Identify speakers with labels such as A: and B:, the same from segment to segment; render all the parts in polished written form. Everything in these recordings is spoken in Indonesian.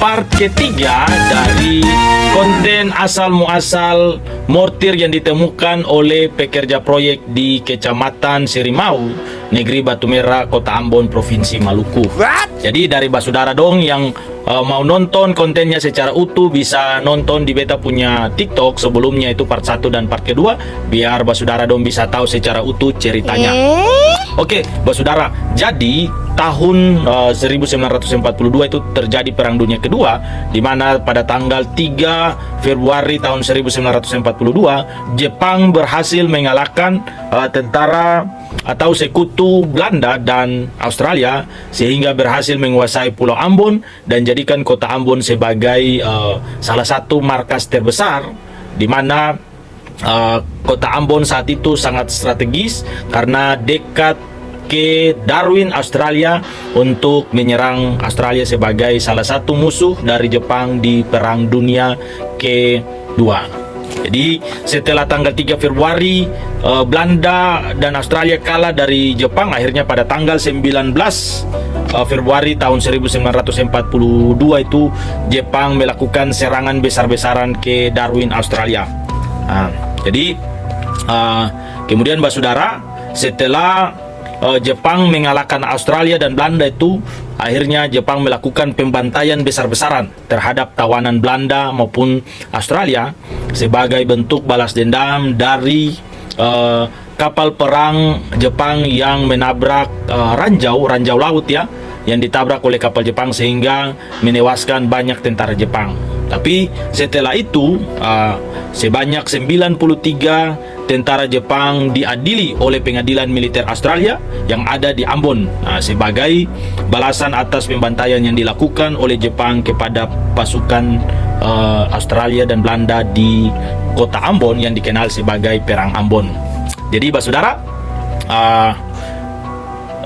A: part ketiga dari konten asal muasal mortir yang ditemukan oleh pekerja proyek di Kecamatan Serimau, Negeri Batu Merah, Kota Ambon, Provinsi Maluku. Jadi dari basudara dong yang mau nonton kontennya secara utuh bisa nonton di beta punya TikTok sebelumnya, itu part 1 dan part kedua, biar basudara dong bisa tahu secara utuh ceritanya. Oke, basudara, jadi tahun 1942 itu terjadi Perang Dunia Kedua, di mana pada tanggal 3 Februari tahun 1942 Jepang berhasil mengalahkan tentara atau sekutu Belanda dan Australia, sehingga berhasil menguasai Pulau Ambon dan jadikan Kota Ambon sebagai salah satu markas terbesar, di mana Kota Ambon saat itu sangat strategis karena dekat ke Darwin, Australia, untuk menyerang Australia sebagai salah satu musuh dari Jepang di Perang Dunia Kedua. Jadi setelah tanggal 3 Februari Belanda dan Australia kalah dari Jepang, akhirnya pada tanggal 19 Februari tahun 1942 itu Jepang melakukan serangan besar-besaran ke Darwin, Australia. Jadi kemudian basudara, setelah Jepang mengalahkan Australia dan Belanda itu, akhirnya Jepang melakukan pembantaian besar-besaran terhadap tawanan Belanda maupun Australia sebagai bentuk balas dendam dari kapal perang Jepang yang menabrak ranjau laut ya, yang ditabrak oleh kapal Jepang sehingga menewaskan banyak tentara Jepang. Tapi setelah itu sebanyak 93 tentara Jepang diadili oleh pengadilan militer Australia yang ada di Ambon sebagai balasan atas pembantaian yang dilakukan oleh Jepang kepada pasukan Australia dan Belanda di Kota Ambon yang dikenal sebagai Perang Ambon. Jadi basudara,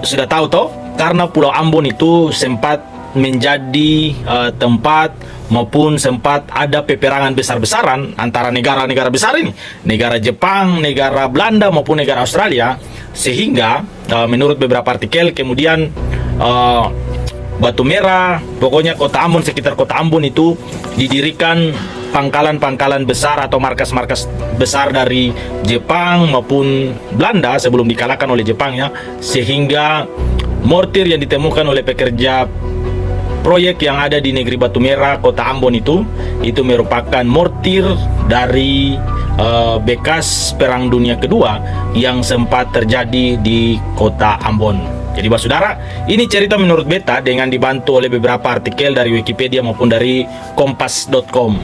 A: sudah tahu toh, karena Pulau Ambon itu sempat menjadi tempat maupun sempat ada peperangan besar-besaran antara negara-negara besar ini, negara Jepang, negara Belanda maupun negara Australia, sehingga menurut beberapa artikel kemudian Batu Merah, pokoknya Kota Ambon, sekitar Kota Ambon itu didirikan pangkalan-pangkalan besar atau markas-markas besar dari Jepang maupun Belanda sebelum dikalahkan oleh Jepang ya, sehingga mortir yang ditemukan oleh pekerja proyek yang ada di negeri Batu Merah, Kota Ambon itu merupakan mortir dari bekas Perang Dunia Kedua yang sempat terjadi di Kota Ambon. Jadi basudara, ini cerita menurut beta dengan dibantu oleh beberapa artikel dari Wikipedia maupun dari kompas.com.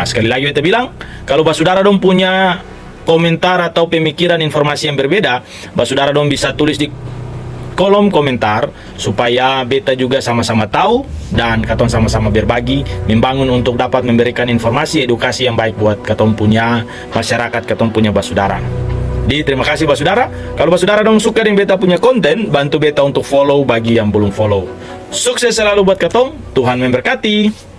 A: Sekali lagi beta bilang, kalau basudara dong punya komentar atau pemikiran informasi yang berbeda, basudara dong bisa tulis di kolom komentar supaya beta juga sama-sama tahu dan katong sama-sama berbagi membangun untuk dapat memberikan informasi edukasi yang baik buat katong punya masyarakat, katong punya basudara. Jadi terima kasih basudara. Kalau basudara dong suka dengan beta punya konten, bantu beta untuk follow bagi yang belum follow. Sukses selalu buat katong, Tuhan memberkati.